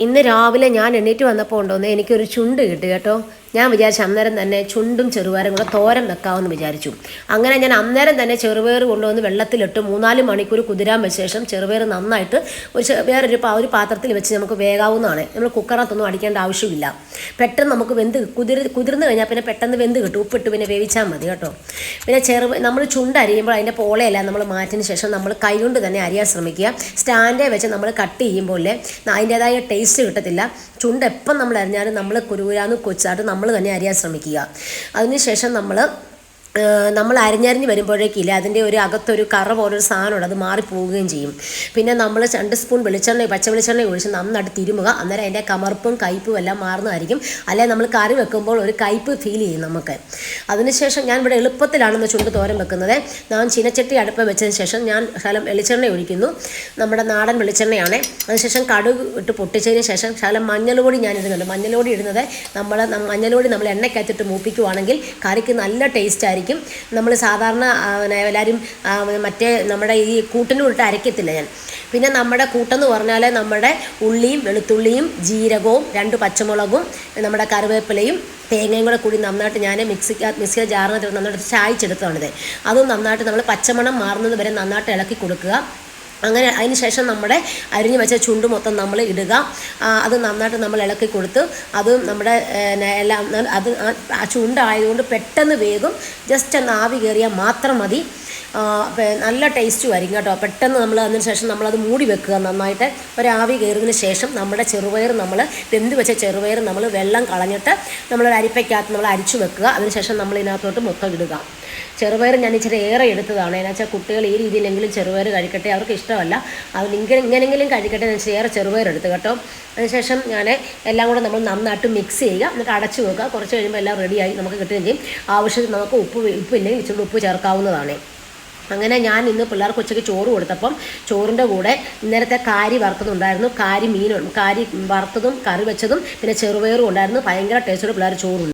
ഇന്ന് രാവിലെ ഞാൻ എണീറ്റ് വന്നപ്പോൾ ഉണ്ടോന്ന് എനിക്കൊരു ചുണ്ട് കിട്ടി കേട്ടോ. ഞാൻ വിചാരിച്ചു അന്നേരം തന്നെ ചുണ്ടും ചെറുപയറും കൂടെ തോരൻ വെക്കാമെന്ന് വിചാരിച്ചു. അങ്ങനെ ഞാൻ അന്നേരം തന്നെ ചെറുപയർ കൊണ്ടുവന്ന് വെള്ളത്തിലിട്ട് 3-4 മണിക്കൂർ കുതിരാൻ വെച്ച ശേഷം ചെറുപയർ നന്നായിട്ട് വേറൊരു പാത്രത്തിൽ വെച്ച് നമുക്ക് വേകാവുന്നതാണ്. നമ്മൾ കുക്കറിനകത്തൊന്നും അടിക്കേണ്ട ആവശ്യമില്ല. പെട്ടെന്ന് നമുക്ക് കുതിർന്ന് കഴിഞ്ഞാൽ പിന്നെ പെട്ടെന്ന് വെന്ത് കിട്ടും. ഉപ്പിട്ട് പിന്നെ വേവിച്ചാൽ മതി കേട്ടോ. പിന്നെ നമ്മൾ ചുണ്ട് അരിയുമ്പോൾ അതിൻ്റെ പോളയെല്ലാം നമ്മൾ മാറ്റിന് ശേഷം നമ്മൾ കൈ കൊണ്ട് തന്നെ അരിയാൻ ശ്രമിക്കുക. സ്റ്റാൻഡേ വെച്ച് നമ്മൾ കട്ട് ചെയ്യുമ്പോൾ അതിൻ്റേതായ ടേസ്റ്റ് കിട്ടത്തില്ല. ചുണ്ട് എപ്പം നമ്മൾ അരിഞ്ഞാലും നമ്മൾ കുരുകുരാന്ന് കൊച്ചായിട്ട് നമ്മൾ തന്നെ അരിയാൻ ശ്രമിക്കുക. അതിനുശേഷം നമ്മൾ അരിഞ്ഞരിഞ്ഞ് വരുമ്പോഴേക്കില്ല അതിൻ്റെ ഒരു അകത്തൊരു കറ പോലൊരു സാധനമുണ്ട്, അത് മാറിപ്പോവുകയും ചെയ്യും. പിന്നെ നമ്മൾ 2 സ്പൂൺ പച്ച വെളിച്ചെണ്ണ ഒഴിച്ച് നന്നായിട്ട് തിരുമുക. അന്നേരം അതിൻ്റെ കമർപ്പും കയ്പും എല്ലാം മാറുന്നതായിരിക്കും. അല്ലെങ്കിൽ നമ്മൾ കറി വെക്കുമ്പോൾ ഒരു കയ്പ് ഫീൽ ചെയ്യും നമുക്ക്. അതിനുശേഷം ഞാൻ ഇവിടെ എളുപ്പത്തിലാണെന്ന് ചുണ്ട് തോരൻ വെക്കുന്നത്. ഞാൻ ചീനച്ചട്ടി അടുപ്പ് വെച്ചതിന് ശേഷം ഞാൻ ശകലം വെളിച്ചെണ്ണ ഒഴിക്കുന്നു. നമ്മുടെ നാടൻ വെളിച്ചെണ്ണയാണ്. അതിനുശേഷം കടുക് ഇട്ട് പൊട്ടിച്ചതിന് ശേഷം ശകലം മഞ്ഞൾപ്പൊടി ഞാൻ ഇടുന്നുണ്ട്. മഞ്ഞൾപ്പൊടി ഇടുന്നത് മഞ്ഞൾപ്പൊടി നമ്മൾ എണ്ണയ്ക്കകത്തിട്ട് മൂപ്പിക്കുവാണെങ്കിൽ കറിക്ക് നല്ല ടേസ്റ്റ് ആയിരിക്കും. നമ്മൾ സാധാരണ എല്ലാവരും മറ്റേ നമ്മുടെ ഈ കൂട്ടിൻ്റെ ഇട്ട് അരയ്ക്കത്തില്ല ഞാൻ. പിന്നെ നമ്മുടെ കൂട്ടെന്ന് പറഞ്ഞാൽ നമ്മുടെ ഉള്ളിയും വെളുത്തുള്ളിയും ജീരകവും 2 പച്ചമുളകും നമ്മുടെ കറിവേപ്പിലയും തേങ്ങയും കൂടെ കൂടി നന്നായിട്ട് ഞാൻ മിക്സിയുടെ ജാറിനകത്ത് നന്നായിട്ട് ചായച്ചെടുത്തതാണിത്. അതും നന്നായിട്ട് നമ്മൾ പച്ചമണം മാറുന്നത് വരെ നന്നായിട്ട് ഇളക്കി കൊടുക്കുക. അങ്ങനെ അതിന് ശേഷം നമ്മുടെ അരിഞ്ഞു വെച്ച ചുണ്ട് മൊത്തം നമ്മൾ ഇടുക. അത് നന്നായിട്ട് നമ്മൾ ഇളക്കി കൊടുത്ത് അത് നമ്മുടെ എല്ലാം അത് ആ ചുണ്ടായതുകൊണ്ട് പെട്ടെന്ന് വേഗം ജസ്റ്റ് ഒന്ന് ആവി കയറിയാൽ മാത്രം മതി. നല്ല ടേസ്റ്റും ആയിരിക്കും കേട്ടോ. പെട്ടെന്ന് നമ്മൾ അതിന് ശേഷം നമ്മളത് മൂടി വെക്കുക. നന്നായിട്ട് ഒരാവി കയറിയതിന് ശേഷം നമ്മുടെ ചെറുപയർ വെന്ത് വെച്ച ചെറുപയർ നമ്മൾ വെള്ളം കളഞ്ഞിട്ട് നമ്മളൊരു അരിപ്പയ്ക്കകത്ത് നമ്മൾ അരിച്ചു വെക്കുക. അതിനുശേഷം നമ്മൾ ഇതിനകത്തോട്ട് മൊത്തം ഇടുക. ചെറുപയർ ഞാൻ ഇച്ചിരി ഏറെ എടുത്തതാണ്. എന്നുവെച്ചാൽ കുട്ടികൾ ഈ രീതിയിലെങ്കിലും ചെറുപയർ കഴിക്കട്ടെ, അവർക്ക് ഇഷ്ടമല്ല. ഇങ്ങനെങ്കിലും കഴിക്കട്ടെ എന്ന് വെച്ചാൽ ഏറെ ചെറുപയർ എടുത്ത് കേട്ടോ. അതിനുശേഷം ഞാൻ എല്ലാം കൂടെ നമ്മൾ നന്നായിട്ട് മിക്സ് ചെയ്യുക. എന്നിട്ട് അടച്ചു വെക്കുക. കുറച്ച് കഴിയുമ്പോൾ എല്ലാം റെഡിയായി നമുക്ക് കിട്ടുകയും ചെയ്യും. ആവശ്യത്തിന് നമുക്ക് ഉപ്പില്ലെങ്കിൽ ഇച്ചിരി ഉപ്പ് ചേർക്കാവുന്നതാണ്. അങ്ങനെ ഞാൻ ഇന്ന് പിള്ളേർക്ക് ഉച്ചയ്ക്ക് ചോറ് കൊടുത്തപ്പം ചോറിൻ്റെ കൂടെ ഇന്നലത്തെ കാരി വറുത്തതുണ്ടായിരുന്നു. കാരി വറുത്തതും കറി വെച്ചതും പിന്നെ ചെറുപയറും ഉണ്ടായിരുന്നു. ഭയങ്കര ടേസ്റ്റോടെ പിള്ളേർ ചോറുണ്ട്.